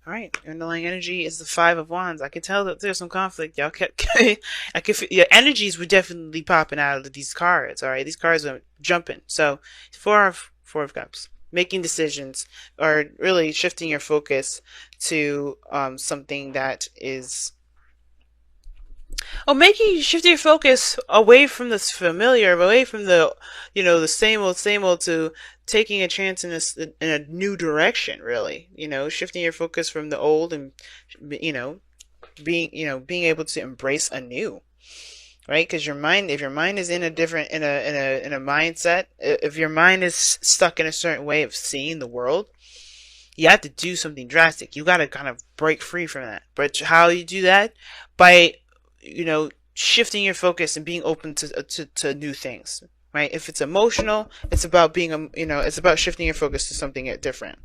All right, your underlying energy is the Five of Wands. I can tell that there's some conflict. Y'all kept, I can feel your energies were definitely popping out of these cards. All right, these cards are jumping. So, Four of Cups, making decisions, or really shifting your focus to something that is, making shift your focus away from this familiar, away from the same old, to taking a chance in a new direction. Really, shifting your focus from the old and you know being able to embrace a new. Right, because if your mind is in a different, in a mindset, if your mind is stuck in a certain way of seeing the world, you have to do something drastic. You got to kind of break free from that. But how you do that? By, shifting your focus and being open to new things. Right? If it's emotional, it's about it's about shifting your focus to something different.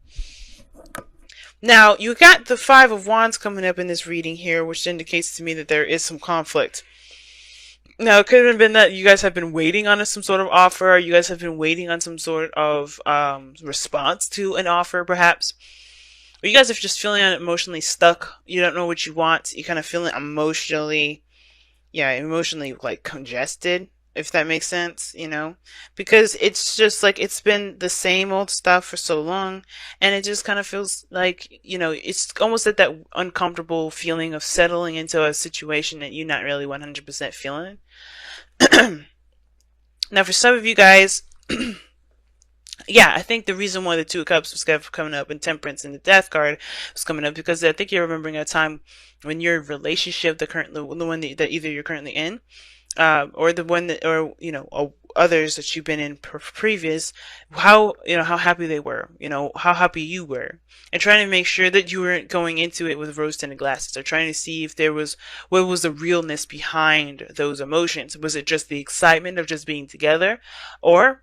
Now, you got the Five of Wands coming up in this reading here, which indicates to me that there is some conflict. Now, it could have been that you guys have been waiting on some sort of offer, or you guys have been waiting on some sort of response to an offer, perhaps. Or you guys are just feeling emotionally stuck. You don't know what you want. You're kind of feeling emotionally like congested, if that makes sense, because it's just like it's been the same old stuff for so long, and it just kind of feels like, it's almost at that uncomfortable feeling of settling into a situation that you're not really 100% feeling. Now, for some of you guys, yeah, I think the reason why the Two of Cups was coming up and Temperance and the Death card was coming up, because I think you're remembering a time when your relationship, the one that either you're currently in, or the one that, or others that you've been in previous, how happy they were, how happy you were, and trying to make sure that you weren't going into it with rose-tinted glasses, or trying to see if there was, what was the realness behind those emotions. Was it just the excitement of just being together, or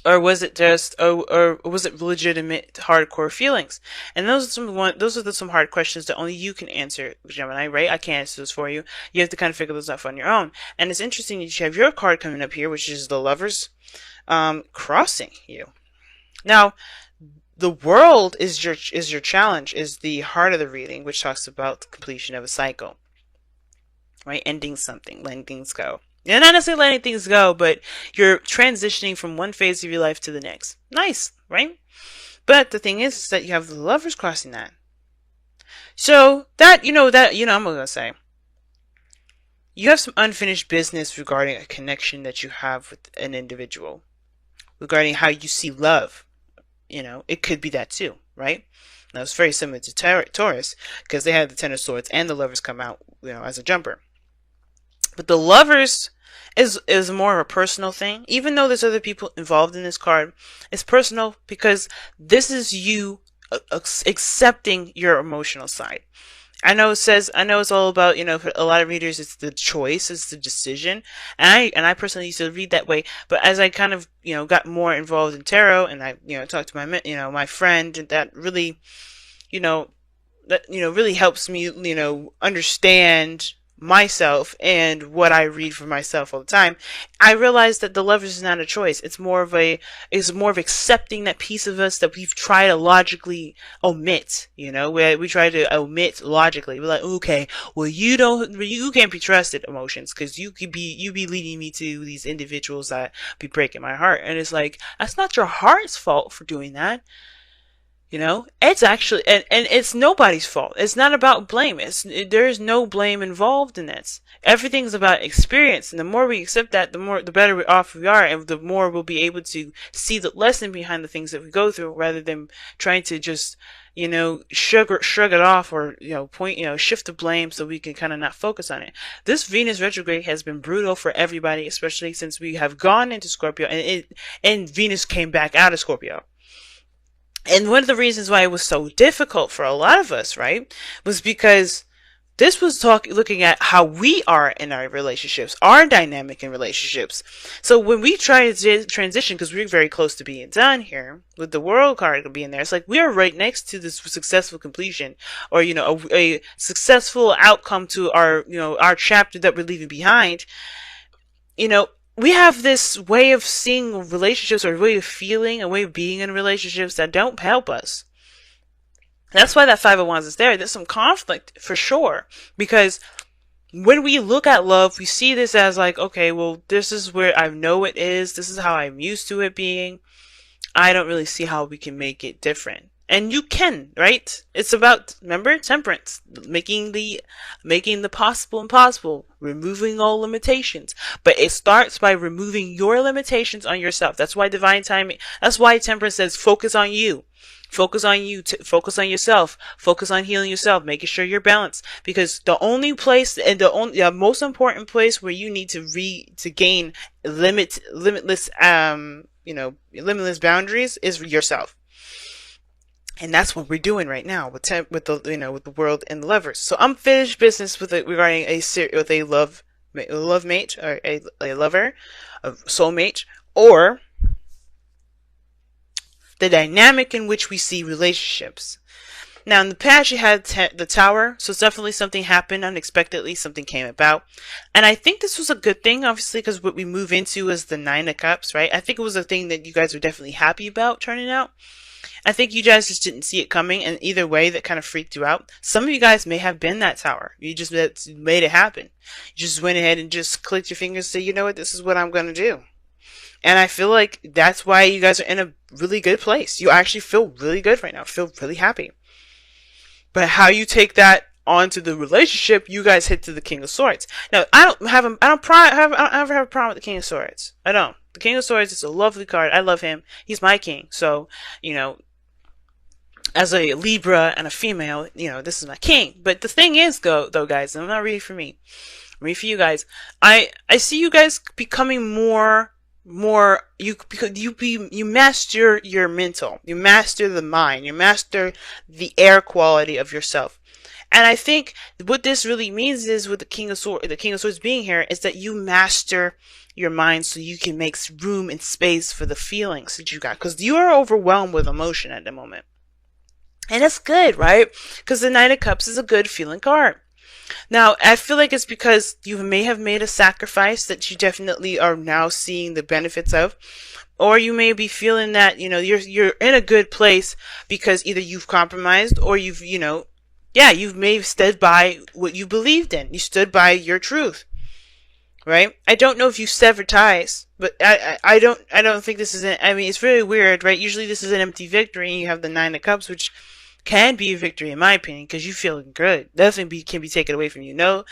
was it just, or was it legitimate hardcore feelings? And those are some hard questions that only you can answer, Gemini, right? I can't answer those for you. You have to kind of figure those out on your own. And it's interesting that you have your card coming up here, which is the Lovers, crossing you. Now, the world is your challenge, is the heart of the reading, which talks about the completion of a cycle, right? Ending something, letting things go. You're not necessarily letting things go, but you're transitioning from one phase of your life to the next. Nice, right? But the thing is that you have the Lovers crossing that. So I'm gonna say, you have some unfinished business regarding a connection that you have with an individual, regarding how you see love. It could be that too, right? Now, it's very similar to Taurus, because they have the Ten of Swords and the Lovers come out, as a jumper. But the Lovers is more of a personal thing. Even though there's other people involved in this card, it's personal because this is you accepting your emotional side. I know it's all about, for a lot of readers, it's the choice, it's the decision. And I personally used to read that way. But as I kind of, got more involved in tarot, and I, talked to my friend, that really, really helps me, understand myself and what I read for myself all the time. I realized that the Lovers is not a choice. It's more of accepting that piece of us that we've tried to logically omit. We try to omit logically. We're like, okay, well, you can't be trusted, emotions, because you be leading me to these individuals that be breaking my heart. And it's like, that's not your heart's fault for doing that. It's actually, and it's nobody's fault. It's not about blame. There is no blame involved in this. Everything's about experience. And the more we accept that, the better off we are. And the more we'll be able to see the lesson behind the things that we go through, rather than trying to just, shrug it off, or, shift the blame so we can kind of not focus on it. This Venus retrograde has been brutal for everybody, especially since we have gone into Scorpio and Venus came back out of Scorpio. And one of the reasons why it was so difficult for a lot of us, right, was because this was looking at how we are in our relationships, our dynamic in relationships. So when we try to transition, because we're very close to being done here, with the World card being there, it's like we are right next to this successful completion, or, a successful outcome to our chapter that we're leaving behind. We have this way of seeing relationships, or a way of feeling, a way of being in relationships that don't help us. That's why that Five of Wands is there. There's some conflict for sure, because when we look at love, we see this as like, okay, well, this is where I know it is. This is how I'm used to it being. I don't really see how we can make it different. And you can, right? It's about, remember, temperance, making the possible impossible, removing all limitations. But it starts by removing your limitations on yourself. That's why divine timing, that's why temperance says focus on you. Focus on you, focus on yourself, focus on healing yourself, making sure you're balanced. Because the only place and the most important place where you need to gain limitless limitless boundaries is yourself. And that's what we're doing right now with the world and the lovers. So unfinished business regarding a love mate, or a lover, a soulmate, or the dynamic in which we see relationships. Now, in the past, you had the Tower, so it's definitely something happened unexpectedly, something came about. And I think this was a good thing, obviously, because what we move into is the Nine of Cups, right? I think it was a thing that you guys were definitely happy about turning out. I think you guys just didn't see it coming, and either way, that kind of freaked you out. Some of you guys may have been that Tower. You just made it happen. You just went ahead and just clicked your fingers and said, you know what, this is what I'm going to do. And I feel like that's why you guys are in a really good place. You actually feel really good right now. Feel really happy. But how you take that onto the relationship, you guys hit to the King of Swords. Now, I don't ever have a problem with the King of Swords. I don't. The King of Swords is a lovely card. I love him. He's my king. So, as a Libra and a female, this is my king. But the thing is, though, guys, I'm not reading for me. I'm reading for you guys. I see you guys becoming more you master your mental, you master the mind, you master the air quality of yourself. And I think what this really means is, with the King of Swords being here, is that you master your mind so you can make room and space for the feelings that you got, because you are overwhelmed with emotion at the moment. And that's good, right? Because the Nine of Cups is a good feeling card. Now, I feel like it's because you may have made a sacrifice that you definitely are now seeing the benefits of, or you may be feeling that, you're in a good place because either you've compromised or you've may have stood by what you believed in. You stood by your truth, right? I don't know if you severed ties, but I don't think this is it's really weird, right? Usually this is an empty victory, and you have the Nine of Cups, which can be a victory in my opinion, because you feel good. Nothing can be taken away from you. No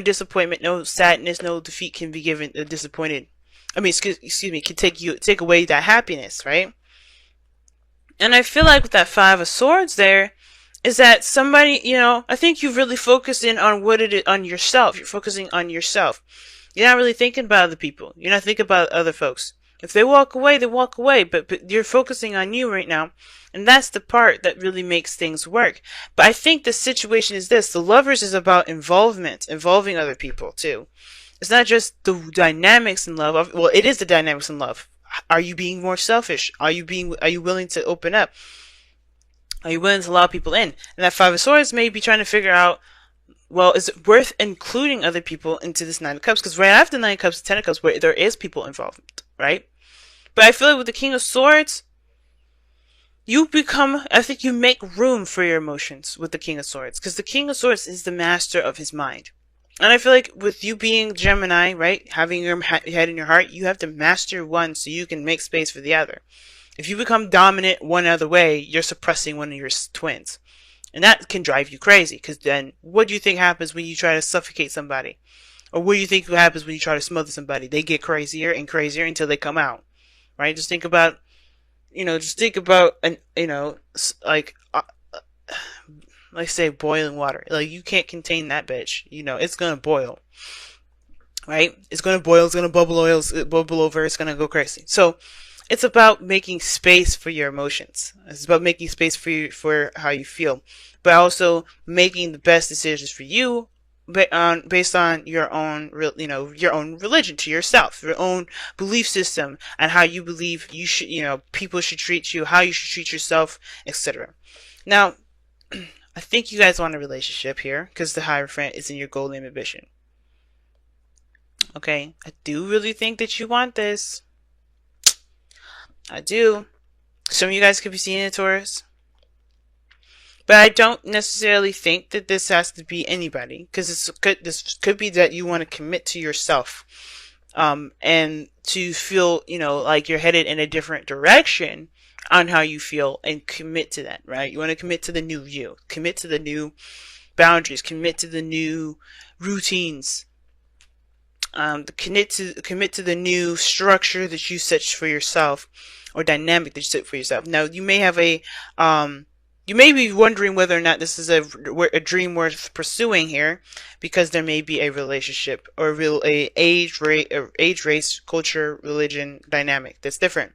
disappointment, no sadness, no defeat can be given disappointed. Excuse me, can take away that happiness, right? And I feel like with that Five of Swords there, is that somebody, I think you've really focused in on on yourself. You're focusing on yourself. You're not really thinking about other people. You're not thinking about other folks. If they walk away, they walk away. But you're focusing on you right now. And that's the part that really makes things work. But I think the situation is this. The Lovers is about involving other people too. It's not just the dynamics in love. Well, it is the dynamics in love. Are you being more selfish? Are you willing to open up? Are you willing to allow people in? And that Five of Swords may be trying to figure out, well, is it worth including other people into this Nine of Cups? Because right after Nine of Cups, Ten of Cups, where there is people involved, right? But I feel like with the King of Swords, I think you make room for your emotions with the King of Swords. Because the King of Swords is the master of his mind. And I feel like with you being Gemini, right, having your head in your heart, you have to master one so you can make space for the other. If you become dominant one other way, you're suppressing one of your twins. And that can drive you crazy, because then what do you think happens when you try to suffocate somebody? Or what do you think happens when you try to smother somebody? They get crazier and crazier until they come out. Right? Just think about, like say boiling water. Like, you can't contain that bitch. It's gonna boil. Right? It's gonna boil, it's gonna bubble over, it's gonna go crazy. So, it's about making space for your emotions. It's about making space for how you feel, but also making the best decisions for you, based on your own religion to yourself, your own belief system, and how you believe people should treat you, how you should treat yourself, etc. Now, I think you guys want a relationship here because the Hierophant is in your goal ambition. Okay, I do really think that you want this. I do. Some of you guys could be seeing a Taurus. But I don't necessarily think that this has to be anybody, because this could be that you want to commit to yourself, and to feel, like you're headed in a different direction on how you feel, and commit to that, right? You want to commit to the new you, commit to the new boundaries, commit to the new routines, commit to the new structure that you set for yourself, or dynamic that you set for yourself. Now, you may be wondering whether or not this is a dream worth pursuing here, because there may be a relationship or a age, race, culture, religion dynamic that's different.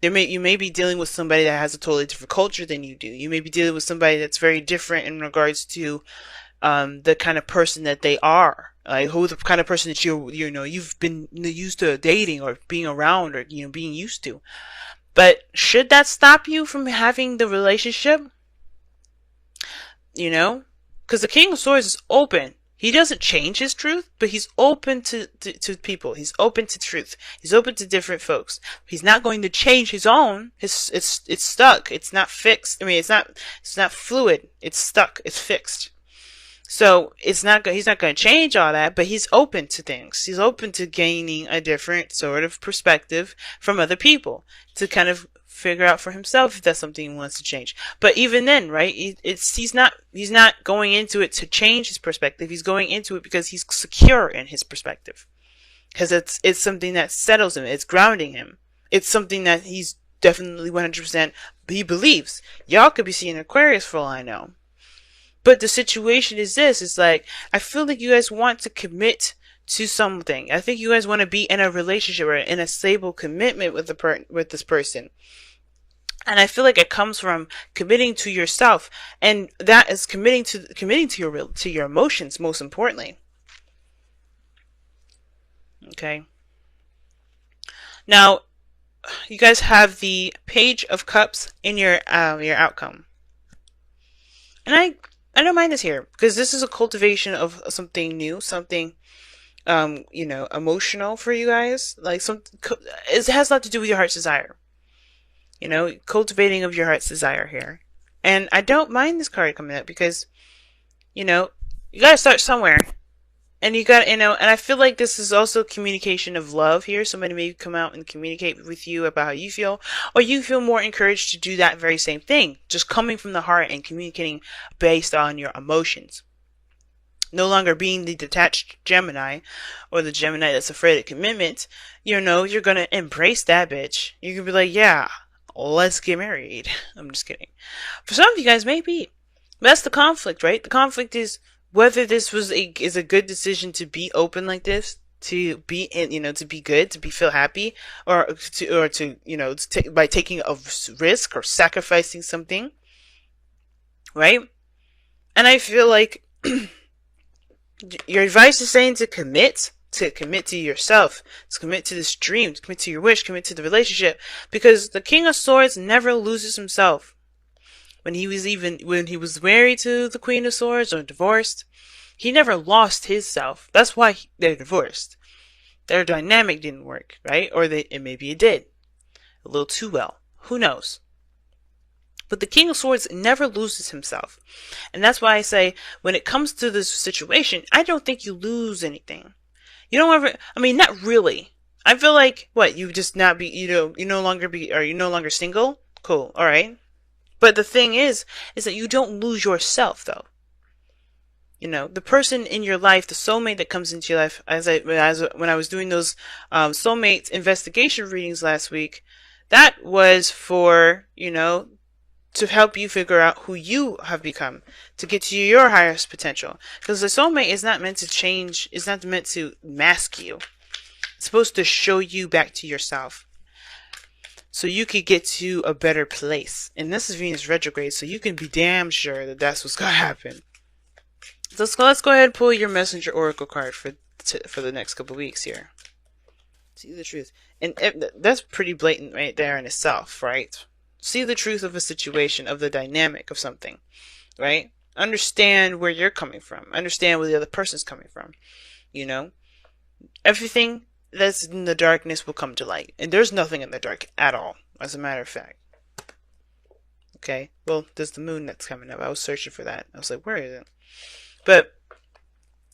You may be dealing with somebody that has a totally different culture than you do. You may be dealing with somebody that's very different in regards to the kind of person that they are. Like, who the kind of person that you've been used to dating or being around, or being used to. But should that stop you from having the relationship? Because the King of Swords is open. He doesn't change his truth, but he's open to people. He's open to truth. He's open to different folks. He's not going to change his own. It's stuck. It's not fixed. I mean, it's not fluid. It's stuck. It's fixed. So he's not going to change all that, but he's open to things. He's open to gaining a different sort of perspective from other people to kind of figure out for himself if that's something he wants to change. But even then, right? He's not going into it to change his perspective. He's going into it because he's secure in his perspective. Because it's something that settles him. It's grounding him. It's something that he's definitely 100% he believes. Y'all could be seeing Aquarius for all I know. But the situation is this. It's like, I feel like you guys want to commit to something. I think you guys want to be in a relationship or in a stable commitment with this person. And I feel like it comes from committing to yourself, and that is committing to your emotions, most importantly. Okay. Now, you guys have the Page of Cups in your outcome, and I don't mind this here, because this is a cultivation of something new, something emotional for you guys. Like, it has a lot to do with your heart's desire. Cultivating of your heart's desire here. And I don't mind this card coming up, because you gotta start somewhere. And you got, and I feel like this is also communication of love here. Somebody may come out and communicate with you about how you feel, or you feel more encouraged to do that very same thing. Just coming from the heart and communicating based on your emotions. No longer being the detached Gemini, or the Gemini that's afraid of commitment. You're going to embrace that bitch. You can be like, yeah, let's get married. I'm just kidding. For some of you guys, maybe. That's the conflict, right? The conflict is whether this is a good decision to be open like this, to be to be good, to feel happy, or to by taking a risk or sacrificing something, right? And I feel like your advice is saying to commit to yourself, to commit to this dream, to commit to your wish, commit to the relationship, because the King of Swords never loses himself. When he was married to the Queen of Swords or divorced, he never lost his self. That's why they're divorced. Their dynamic didn't work, right? Or maybe it did. A little too well. Who knows? But the King of Swords never loses himself. And that's why I say, when it comes to this situation, I don't think you lose anything. You don't ever, not really. I feel like, you just not be, are you no longer single? Cool, alright. But the thing is that you don't lose yourself, though. The person in your life, the soulmate that comes into your life, when I was doing those soulmate investigation readings last week, that was for, to help you figure out who you have become, to get to your highest potential. Because the soulmate is not meant to change, it's not meant to mask you. It's supposed to show you back to yourself, so you could get to a better place. And this is Venus retrograde, so you can be damn sure that that's what's going to happen. So let's go ahead and pull your Messenger Oracle card for the next couple weeks here. See the truth. And that's pretty blatant right there in itself, right? See the truth of a situation, of the dynamic of something, right? Understand where you're coming from. Understand where the other person's coming from. Everything that's in the darkness will come to light. And there's nothing in the dark at all, as a matter of fact. Okay, well, there's the moon that's coming up. I was searching for that. I was like, where is it? But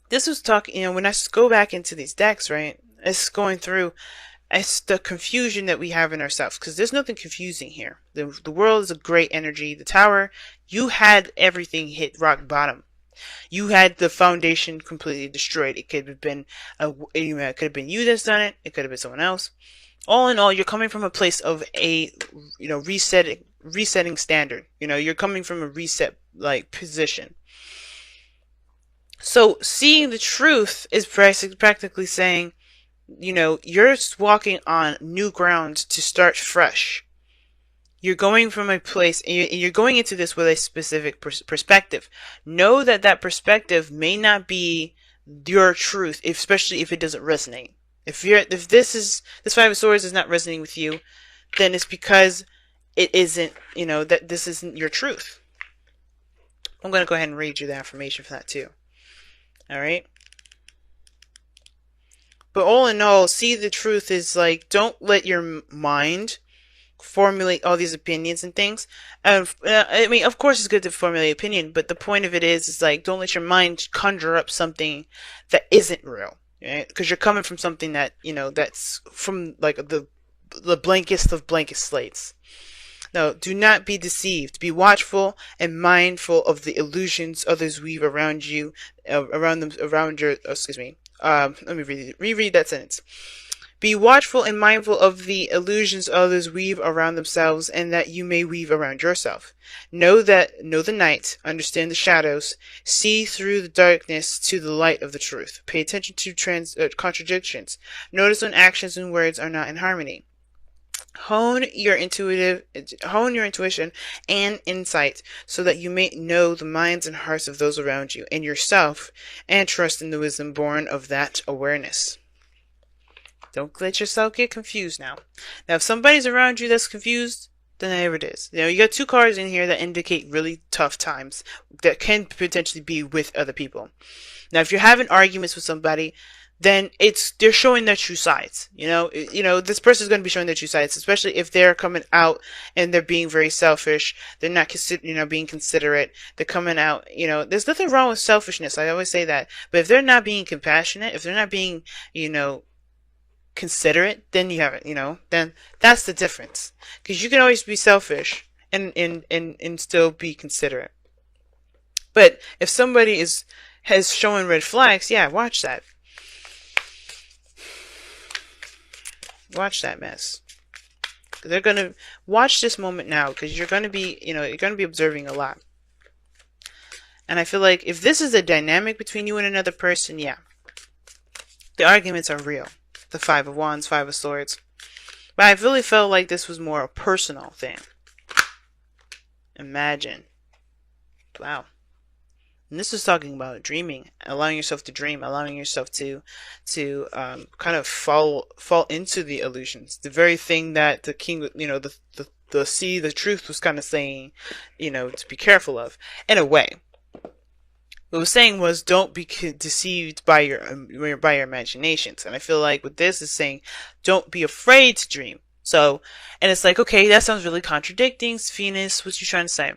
this was talking, when I go back into these decks, right? It's going through, it's the confusion that we have in ourselves, because there's nothing confusing here. The world is a great energy. The tower, you had everything hit rock bottom. You had the foundation completely destroyed. It could have been it could have been you that's done it. It could have been someone else. All in all, you're coming from a place of a resetting standard. You're coming from a reset position. So seeing the truth is practically saying, you're walking on new ground to start fresh. You're going from a place, and you're going into this with a specific perspective. Know that perspective may not be your truth, especially if it doesn't resonate. If this Five of Swords is not resonating with you, then it's because it isn't, that this isn't your truth. I'm going to go ahead and read you the affirmation for that too. Alright? But all in all, see the truth is like, don't let your mind formulate all these opinions and things. I mean, of course it's good to formulate opinion, but the point of it is like, don't let your mind conjure up something that isn't real, right? Because you're coming from something that, that's from like the blankest of blankest slates. No, do not be deceived. Be watchful and mindful of the illusions others weave around you, let me reread that sentence. Be watchful and mindful of the illusions others weave around themselves, and that you may weave around yourself. Know the night, understand the shadows, see through the darkness to the light of the truth. Pay attention to contradictions. Notice when actions and words are not in harmony. Hone your intuition and insight so that you may know the minds and hearts of those around you and yourself, and trust in the wisdom born of that awareness. Don't let yourself get confused now. Now, if somebody's around you that's confused, then there it is. You got two cards in here that indicate really tough times that can potentially be with other people. Now, if you're having arguments with somebody, then they're showing their true sides. This person's going to be showing their true sides, especially if they're coming out and they're being very selfish. They're not being considerate. They're coming out, there's nothing wrong with selfishness. I always say that. But if they're not being compassionate, if they're not being, considerate, then you have it, then that's the difference. Because you can always be selfish and still be considerate. But if somebody has showing red flags, yeah, watch that. Watch that mess. They're gonna watch this moment now, because you're gonna be, you're gonna be observing a lot. And I feel like if this is a dynamic between you and another person, yeah, the arguments are real. The Five of Wands, Five of Swords. But I really felt like this was more a personal thing. Imagine. Wow. And this is talking about dreaming, allowing yourself to dream, allowing yourself to kind of fall into the illusions. The very thing that the king, the truth was kind of saying, to be careful of, in a way. What it was saying was, don't be deceived by your imaginations. And I feel like what this is saying, don't be afraid to dream. So, and it's like, okay, that sounds really contradicting. Venus, what you trying to say?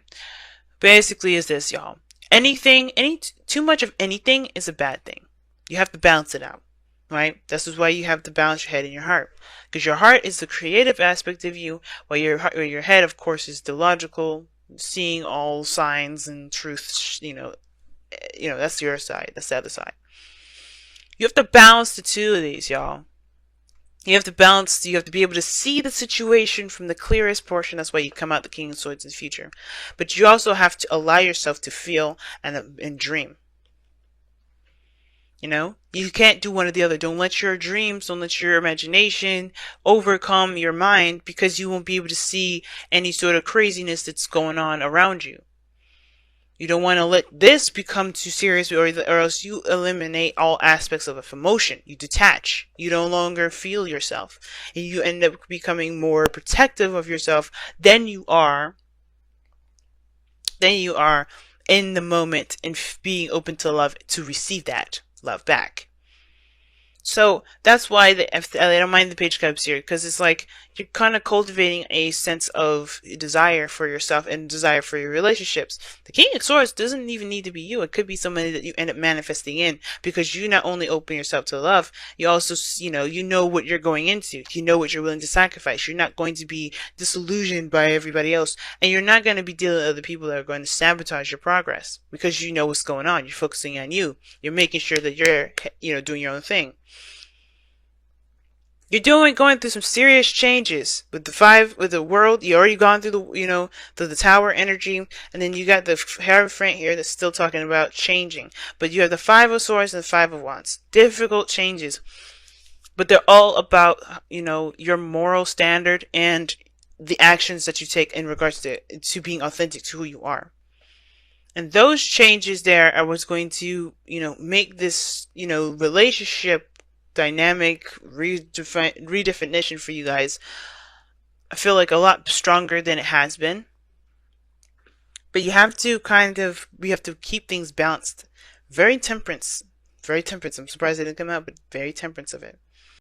Basically is this, y'all. Too much of anything is a bad thing. You have to balance it out, right? This is why you have to balance your head and your heart. Because your heart is the creative aspect of you, while your head, of course, is the logical, seeing all signs and truths, that's your side. That's the other side. You have to balance the two of these, y'all. You have to be able to see the situation from the clearest portion. That's why you come out the King of Swords in the future. But you also have to allow yourself to feel and dream. You can't do one or the other. Don't let your dreams, don't let your imagination overcome your mind, because you won't be able to see any sort of craziness that's going on around you. You don't want to let this become too serious, or else you eliminate all aspects of emotion. You detach. You no longer feel yourself. And you end up becoming more protective of yourself than you are in the moment, and being open to love, to receive that love back. So that's why I don't mind the Page of Cups here, because it's like, you're kind of cultivating a sense of desire for yourself and desire for your relationships. The King of Swords doesn't even need to be you. It could be somebody that you end up manifesting in, because you not only open yourself to love, you also, you know what you're going into. You know what you're willing to sacrifice. You're not going to be disillusioned by everybody else, and you're not going to be dealing with other people that are going to sabotage your progress, because you know what's going on. You're focusing on you. You're making sure that you're, doing your own thing. You're going through some serious changes with the world. You already gone through the tower energy, and then you got the Hierophant here that's still talking about changing. But you have the Five of Swords and the Five of Wands. Difficult changes, but they're all about, your moral standard and the actions that you take in regards to being authentic to who you are. And those changes there are what's going to, make this, relationship dynamic redefinition for you guys, I feel like, a lot stronger than it has been. But we have to keep things balanced. Very temperance. Very temperance. I'm surprised it didn't come out, but very temperance of it.